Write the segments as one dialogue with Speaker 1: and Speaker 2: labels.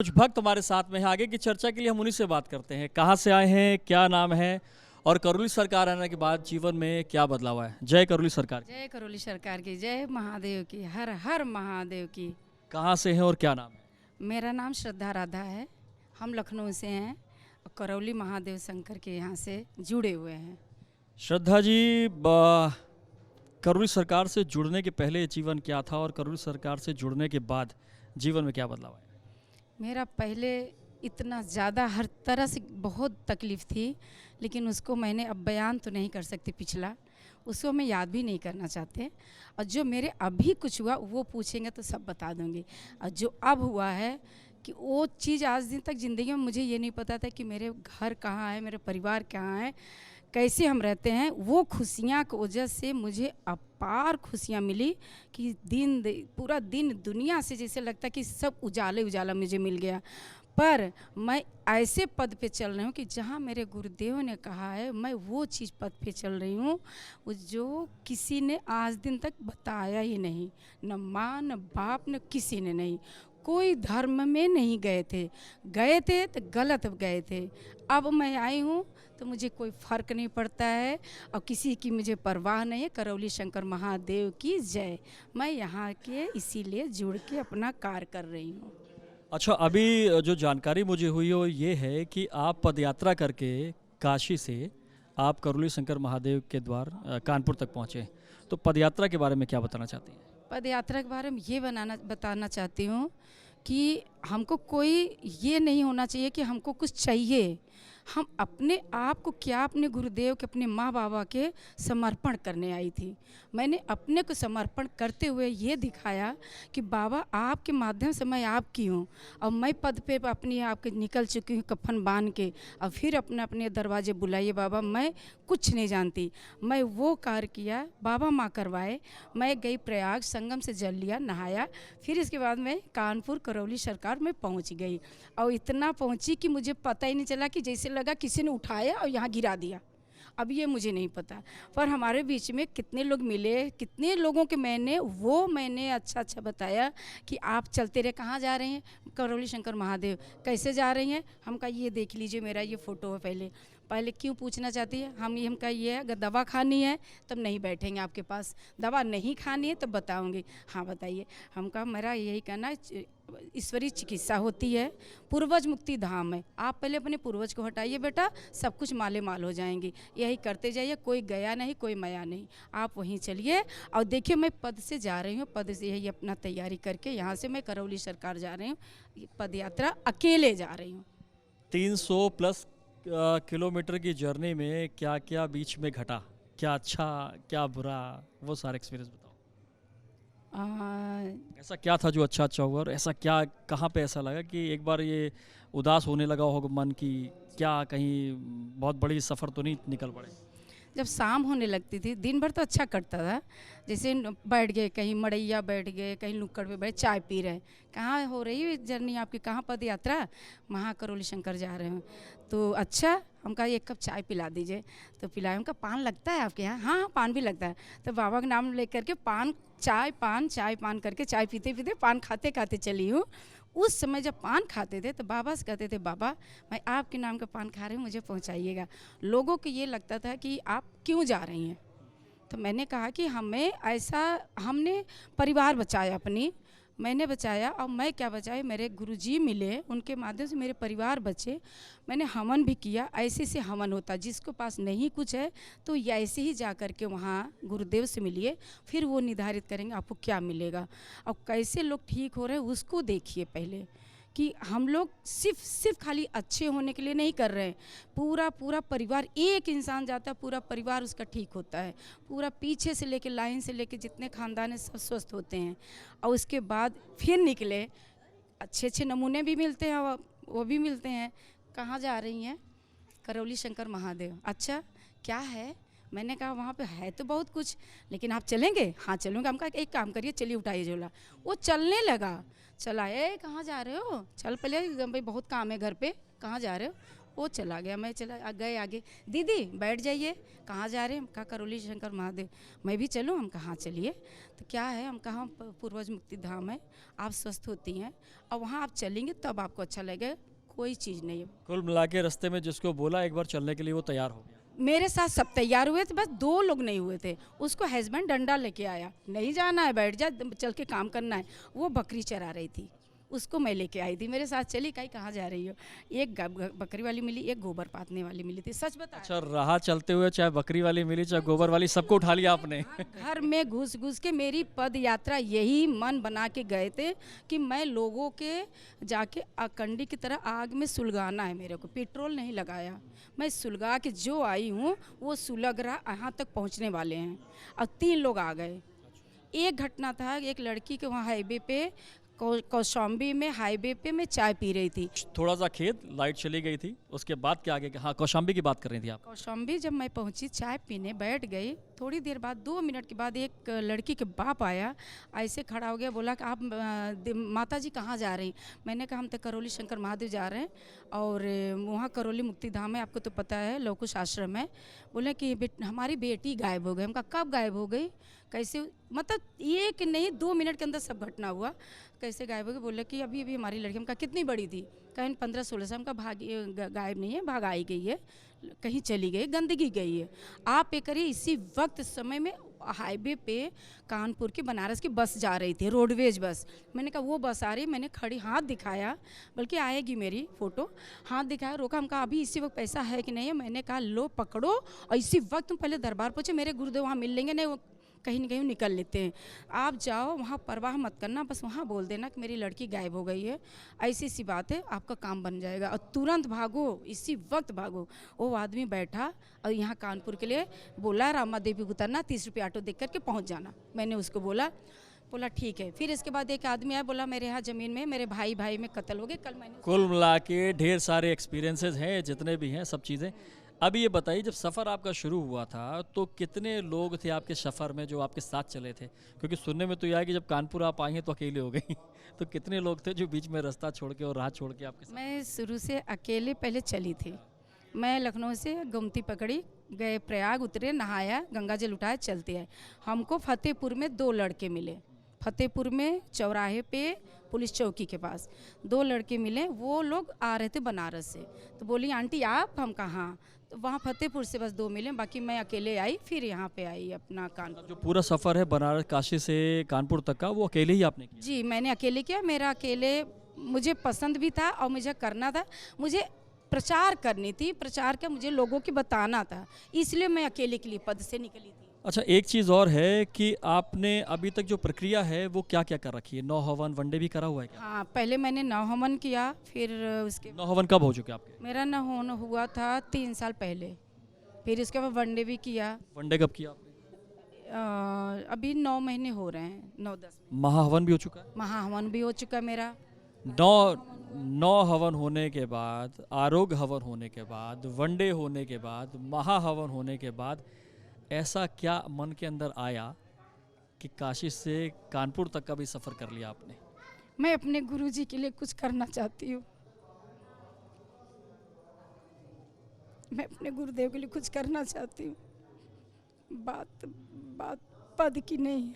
Speaker 1: कुछ भक्त हमारे साथ में हैं। आगे की चर्चा के लिए हम उन्हीं से बात करते हैं। कहाँ से आए हैं, क्या नाम है और करौली सरकार आने के बाद जीवन में क्या बदलाव आया? जय करौली सरकार की।
Speaker 2: जय करौली सरकार की, जय महादेव की, हर हर महादेव की।
Speaker 1: कहाँ से हैं और क्या नाम है?
Speaker 2: मेरा नाम श्रद्धा राधा है। हम लखनऊ से हैं और करौली महादेव शंकर के यहाँ से जुड़े हुए हैं।
Speaker 1: श्रद्धा जी, करौली सरकार से जुड़ने के पहले जीवन क्या था और करौली सरकार से जुड़ने के बाद जीवन में क्या बदलाव आया?
Speaker 2: मेरा पहले इतना ज़्यादा हर तरह से बहुत तकलीफ़ थी, लेकिन उसको मैंने अब बयान तो नहीं कर सकती। पिछला उसको मैं याद भी नहीं करना चाहते। और जो मेरे अभी कुछ हुआ वो पूछेंगे तो सब बता दूंगी। और जो अब हुआ है कि वो चीज़ आज दिन तक ज़िंदगी में मुझे ये नहीं पता था कि मेरे घर कहाँ है, मेरे परिवार कहाँ है, कैसे हम रहते हैं। वो खुशियाँ की वजह से मुझे अपार खुशियाँ मिली कि पूरा दिन दुनिया से जैसे लगता कि सब उजाले उजाला मुझे मिल गया। पर मैं ऐसे पद पे चल रही हूँ कि जहाँ मेरे गुरुदेव ने कहा है, मैं वो चीज़ पद पे चल रही हूँ वो जो किसी ने आज दिन तक बताया ही नहीं, न माँ न बाप न किसी ने नहीं। कोई धर्म में नहीं गए थे तो गलत गए थे। अब मैं आई हूँ तो मुझे कोई फ़र्क नहीं पड़ता है और किसी की मुझे परवाह नहीं है। करौली शंकर महादेव की जय। मैं यहाँ के इसीलिए जुड़ के अपना कार्य कर रही हूँ।
Speaker 1: अच्छा, अभी जो जानकारी मुझे हुई वो ये है कि आप पदयात्रा करके काशी से आप करौली शंकर महादेव के द्वार कानपुर तक पहुँचे। तो पदयात्रा के बारे में क्या बताना चाहती हैं?
Speaker 2: पद यात्रा के बारे में ये बताना चाहती हूँ कि हमको कोई ये नहीं होना चाहिए कि हमको कुछ चाहिए। हम अपने आप को क्या अपने गुरुदेव के, अपने माँ बाबा के समर्पण करने आई थी। मैंने अपने को समर्पण करते हुए ये दिखाया कि बाबा आपके माध्यम से मैं आपकी हूँ और मैं पद पे अपनी आपके निकल चुकी हूँ कफन बांध के। और फिर अपने अपने दरवाजे बुलाइए बाबा, मैं कुछ नहीं जानती। मैं वो कार्य किया, बाबा माँ करवाए। मैं गई प्रयाग, संगम से जल लिया, नहाया। फिर इसके बाद मैं कानपुर करौली सरकार में पहुँच गई और इतना पहुँची कि मुझे पता ही नहीं चला कि जैसे लगा किसी ने उठाया और यहाँ गिरा दिया। अब ये मुझे नहीं पता, पर हमारे बीच में कितने लोग मिले, कितने लोगों के मैंने अच्छा अच्छा बताया कि आप चलते रहे। कहाँ जा रहे हैं? करौली शंकर महादेव। कैसे जा रही हैं? हम कहा ये देख लीजिए, मेरा ये फ़ोटो है। पहले क्यों पूछना चाहती है? हम कहा ये है, अगर दवा खानी है तब नहीं बैठेंगे आपके पास, दवा नहीं खानी है तब बताऊंगी। हाँ बताइए। हम कहा मेरा यही कहना, ईश्वरीय चिकित्सा होती है, पूर्वज मुक्ति धाम है। आप पहले अपने पूर्वज को हटाइए बेटा, सब कुछ माले माल हो जाएंगी। यही करते जाइए, कोई गया नहीं, कोई माया नहीं, आप वहीं चलिए। और देखिए मैं पद से जा रही हूँ, पद से यही अपना तैयारी करके यहाँ से मैं करौली सरकार जा रही हूँ। पद यात्रा अकेले जा रही हूँ।
Speaker 1: 300 प्लस किलोमीटर की जर्नी में क्या क्या बीच में घटा? क्या अच्छा, क्या बुरा, वो सारा एक्सपीरियंस बताओ। ऐसा क्या था जो अच्छा अच्छा हुआ और ऐसा क्या, कहाँ पे ऐसा लगा कि एक बार ये उदास होने लगा होगा मन की, क्या कहीं बहुत बड़ी सफ़र तो नहीं निकल पड़े?
Speaker 2: जब शाम होने लगती थी, दिन भर तो अच्छा कटता था। जैसे बैठ गए कहीं मड़ैया, बैठ गए कहीं नुक्कड़ पे बैठ चाय पी रहे। कहाँ हो रही है जर्नी आपकी, कहाँ पद यात्रा? महाकरौली शंकर जा रहे हैं। तो अच्छा, हम कहा एक कप चाय पिला दीजिए। तो पिलाए। उनका पान लगता है आपके यहाँ? हाँ हाँ, पान भी लगता है। तो बाबा का नाम लेकर के चाय पान करके, चाय पीते पीते पान खाते खाते चली हूँ। उस समय जब पान खाते थे तो बाबा से कहते थे, बाबा मैं आपके नाम का पान खा रही हूँ, मुझे पहुँचाइएगा। लोगों को ये लगता था कि आप क्यों जा रही हैं। तो मैंने कहा कि हमने परिवार बचाया, अपनी मैंने बचाया। और मैं क्या बचाए, मेरे गुरुजी मिले, उनके माध्यम से मेरे परिवार बचे। मैंने हवन भी किया। ऐसे से हवन होता, जिसको पास नहीं कुछ है तो ऐसे ही जा कर के वहाँ गुरुदेव से मिलिए, फिर वो निर्धारित करेंगे आपको क्या मिलेगा और कैसे लोग ठीक हो रहे हैं उसको देखिए पहले। कि हम लोग सिर्फ खाली अच्छे होने के लिए नहीं कर रहे हैं। पूरा पूरा परिवार, एक इंसान जाता है पूरा परिवार उसका ठीक होता है। पूरा पीछे से लेके, लाइन से लेके जितने खानदान है सब स्वस्थ होते हैं। और उसके बाद फिर निकले, अच्छे अच्छे नमूने भी मिलते हैं, वो भी मिलते हैं। कहाँ जा रही हैं? करौली शंकर महादेव। अच्छा, क्या है? मैंने कहा वहाँ पे है तो बहुत कुछ, लेकिन आप चलेंगे? हाँ चलूँगा। हम कहा एक काम करिए, चलिए उठाइए झोला। वो चलने लगा। चला, कहाँ जा रहे हो? चल पहले भाई, बहुत काम है घर पे। कहाँ जा रहे हो? वो चला गया, मैं चला गए आगे। दीदी बैठ जाइए, कहाँ जा रहे हैं? हम कहा करौली शंकर महादेव। मैं भी चलूँ? हम कहाँ चलिए। तो क्या है? हम कहा पूर्वज मुक्ति धाम है, आप स्वस्थ होती हैं और वहाँ आप चलेंगे तब आपको अच्छा लगेगा, कोई चीज़ नहीं है।
Speaker 1: कुल मिला के रास्ते में जिसको बोला एक बार चलने के लिए वो तैयार हो गया।
Speaker 2: मेरे साथ सब तैयार हुए थे, बस 2 लोग नहीं हुए थे। उसको हस्बैंड डंडा लेके आया, नहीं जाना है, बैठ जा, चल के काम करना है। वो बकरी चरा रही थी, उसको मैं लेके आई थी, मेरे साथ चली। कहाँ जा रही हो? एक बकरी वाली मिली, एक गोबर पाथने वाली मिली थी, सच बता।
Speaker 1: अच्छा, राह चलते हुए चाहे बकरी वाली मिली चाहे गोबर वाली, सबको उठा लिया आपने।
Speaker 2: घर में घुस घुस के मेरी पद यात्रा यही मन बना के गए थे कि मैं लोगों के जाके अकंडी की तरह आग में सुलगाना है। मेरे को पेट्रोल नहीं लगाया, मैं सुलगा के जो आई हूँ वो सुलग रहा, यहाँ तक पहुँचने वाले हैं। और 3 लोग आ गए। एक घटना था, एक लड़की के वहाँ हाईवे पे कौशाम्बी में हाईवे पे मैं चाय पी रही थी।
Speaker 1: थोड़ा सा खेत, लाइट चली गई थी, उसके बाद क्या आगे? हाँ, कौशाम्बी की बात कर रही थी आप।
Speaker 2: कौशाम्बी जब मैं पहुंची, चाय पीने बैठ गई, थोड़ी देर बाद 2 मिनट के बाद एक लड़की के बाप आया, ऐसे खड़ा हो गया, बोला कि आप माता जी कहाँ जा रही? मैंने कहा हम तो करौली शंकर महादेव जा रहे हैं और वहाँ करौली मुक्ति धाम है, आपको तो पता है, लवकुश आश्रम है। बोले कि हमारी बेटी गायब हो गई। हम कहा कब गायब हो गई? कैसे? मतलब 1 नहीं 2 मिनट के अंदर सब घटना हुआ। कैसे गायब हो गई? बोले कि अभी अभी हमारी लड़की। हम कहा कितनी बड़ी थी? कहीं 15-16 साल। का गायब नहीं है, भागाई गई है, कहीं चली गई, गंदगी गई है। आप ये करिए, इसी वक्त समय में हाईवे पे कानपुर की बनारस की बस जा रही थी, रोडवेज बस। मैंने कहा वो बस आ रही, मैंने खड़ी हाथ दिखाया, बल्कि आएगी मेरी फ़ोटो, हाथ दिखाया, रोका। हम कहा अभी इसी वक्त पैसा है कि नहीं है? मैंने कहा लो पकड़ो, और इसी वक्त तुम पहले दरबार पहुँचे, मेरे गुरुदेव वहाँ मिल लेंगे, नहीं वो कहीं न कहीं निकल लेते हैं। आप जाओ, वहाँ परवाह मत करना, बस वहाँ बोल देना कि मेरी लड़की गायब हो गई है, ऐसी सी बात है, आपका काम बन जाएगा, और तुरंत भागो, इसी वक्त भागो। वो आदमी बैठा और यहाँ कानपुर के लिए बोला, रामा देवी उतरना, 30 रुपये ऑटो देख करके पहुँच जाना। मैंने उसको बोला ठीक है। फिर इसके बाद एक आदमी आया, बोला मेरे यहाँ ज़मीन में मेरे भाई में कत्ल हो गए। कल मैंने
Speaker 1: कुल मिला के ढेर सारे एक्सपीरियंसेस हैं, जितने भी हैं सब चीज़ें। अभी ये बताइए, जब सफ़र आपका शुरू हुआ था तो कितने लोग थे आपके सफ़र में जो आपके साथ चले थे? क्योंकि सुनने में तो यह है कि जब कानपुर आप आई हैं तो अकेले हो गई। तो कितने लोग थे जो बीच में रास्ता छोड़ के और राह छोड़ के आपके साथ?
Speaker 2: मैं शुरू से अकेले पहले चली थी। मैं लखनऊ से गोमती पकड़ी, गए प्रयाग, उतरे, नहाया, गंगा जल उठाया, चलते आए। हमको फतेहपुर में 2 लड़के मिले। फतेहपुर में चौराहे पे पुलिस चौकी के पास 2 लड़के मिले, वो लोग आ रहे थे बनारस से। तो बोली आंटी आप? हम कहा हाँ। तो वहाँ फतेहपुर से बस 2 मिले, बाकी मैं अकेले आई, फिर यहाँ पे आई अपना कानपुर।
Speaker 1: जो पूरा सफ़र है बनारस काशी से कानपुर तक का, वो अकेले ही आपने किया?
Speaker 2: जी मैंने अकेले किया। मेरा अकेले मुझे पसंद भी था और मुझे करना था, मुझे प्रचार करनी थी, प्रचार का मुझे लोगों की बताना था, इसलिए मैं अकेले के लिए पद से निकली थी।
Speaker 1: अच्छा, एक चीज़ और है कि आपने अभी तक जो प्रक्रिया है वो क्या क्या कर रखी है? 9 हवन वनडे भी करा हुआ है क्या?
Speaker 2: हाँ, पहले मैंने 9 हवन किया, फिर उसके
Speaker 1: 9 हवन कब हो चुके आपके?
Speaker 2: मेरा 9 हवन हुआ था 3 साल पहले। फिर उसके बाद वनडे भी किया।
Speaker 1: वनडे कब किया आपने?
Speaker 2: अभी 9 महीने हो रहे हैं, 9-10
Speaker 1: महाहवन भी हो चुका है?
Speaker 2: महाहवन भी हो चुका मेरा।
Speaker 1: 9 हवन होने के बाद, आरोग्य हवन होने के बाद, वनडे होने के बाद, महाहवन होने के बाद, ऐसा क्या मन के अंदर आया कि काशी से कानपुर तक का भी सफ़र कर लिया आपने?
Speaker 2: मैं अपने गुरुजी के लिए कुछ करना चाहती हूँ। मैं अपने गुरुदेव के लिए कुछ करना चाहती हूँ। बात पद की नहीं है।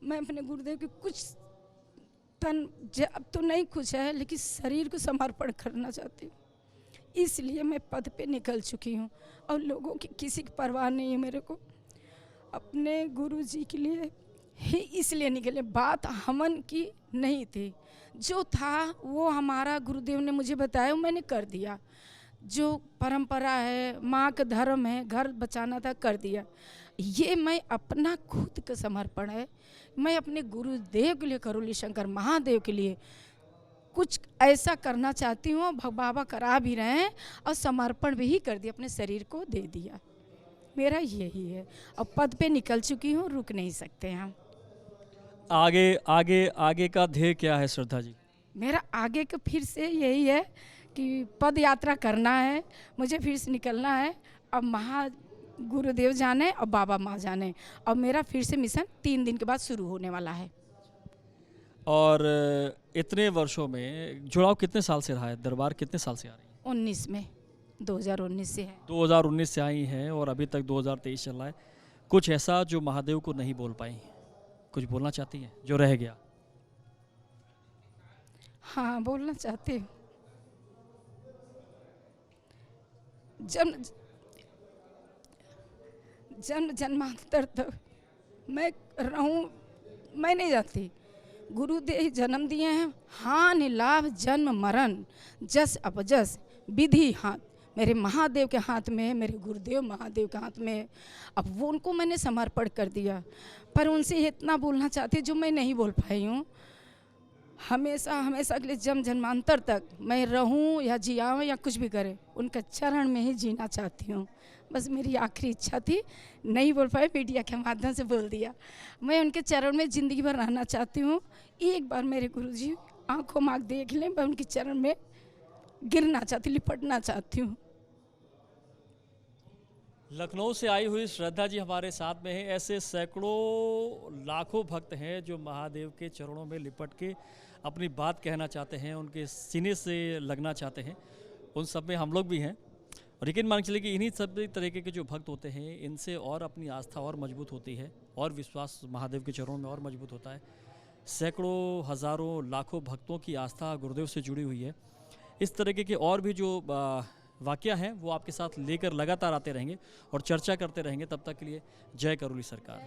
Speaker 2: मैं अपने गुरुदेव के कुछ तन अब तो नहीं कुछ है, लेकिन शरीर को समर्पण करना चाहती हूँ। इसलिए मैं पद पे निकल चुकी हूँ और लोगों की किसी की परवाह नहीं है मेरे को। अपने गुरुजी के लिए ही इसलिए निकले। बात हवन की नहीं थी, जो था वो हमारा गुरुदेव ने मुझे बताया, मैंने कर दिया। जो परंपरा है, माँ का धर्म है, घर बचाना था, कर दिया। ये मैं अपना खुद का समर्पण है। मैं अपने गुरुदेव के लिए, करौली शंकर महादेव के लिए कुछ ऐसा करना चाहती हूँ। बाबा करा भी रहे हैं और समर्पण भी कर दिया, अपने शरीर को दे दिया। मेरा यही है, अब पद पे निकल चुकी हूँ, रुक नहीं सकते हम।
Speaker 1: आगे का ध्येय क्या है श्रद्धा जी?
Speaker 2: मेरा आगे का फिर से यही है कि पद यात्रा करना है, मुझे फिर से निकलना है। अब गुरुदेव जाने और बाबा माँ जाने, और मेरा फिर से मिशन 3 दिन के बाद शुरू होने वाला है।
Speaker 1: और इतने वर्षों में जुड़ाव कितने साल से रहा है? दरबार कितने साल से आ रही है?
Speaker 2: 19 में, 2019 से है।
Speaker 1: 2019 से आई हैं और अभी तक 2023 चल रहा है। कुछ ऐसा जो महादेव को नहीं बोल पाई, कुछ बोलना चाहती हैं जो रह गया?
Speaker 2: हाँ, बोलना चाहती हूँ। जन्म जन्मांतर तक मैं रहूं, मैं नहीं जानती। गुरुदेव जन्म दिए हैं, हानि लाभ जन्म मरण जस अपजस विधि हाथ मेरे महादेव के हाथ में है, मेरे गुरुदेव महादेव के हाथ में है। अब वो उनको मैंने समर्पण कर दिया, पर उनसे इतना बोलना चाहती जो मैं नहीं बोल पाई हूँ। हमेशा हमेशा के लिए जन्मांतर तक मैं रहूं या जियाऊं या कुछ भी करें, उनका चरण में ही जीना चाहती हूँ। बस मेरी आखिरी इच्छा थी, नहीं बोल पाए, मीडिया के माध्यम से बोल दिया। मैं उनके चरण में ज़िंदगी भर रहना चाहती हूँ। एक बार मेरे गुरुजी आंखों मांग देख लें, मैं उनके चरण में गिरना चाहती, लिपटना चाहती हूँ।
Speaker 1: लखनऊ से आई हुई श्रद्धा जी हमारे साथ में है। ऐसे सैकड़ों लाखों भक्त हैं जो महादेव के चरणों में लिपट के अपनी बात कहना चाहते हैं, उनके सीने से लगना चाहते हैं। उन सब में हम लोग भी हैं। और यकीन मान चलिए कि इन्हीं सब तरीके के जो भक्त होते हैं, इनसे और अपनी आस्था और मजबूत होती है और विश्वास महादेव के चरणों में और मजबूत होता है। सैकड़ों हज़ारों लाखों भक्तों की आस्था गुरुदेव से जुड़ी हुई है। इस तरीके के और भी जो वाक़या हैं वो आपके साथ लेकर लगातार आते रहेंगे और चर्चा करते रहेंगे। तब तक के लिए जय करोली सरकार।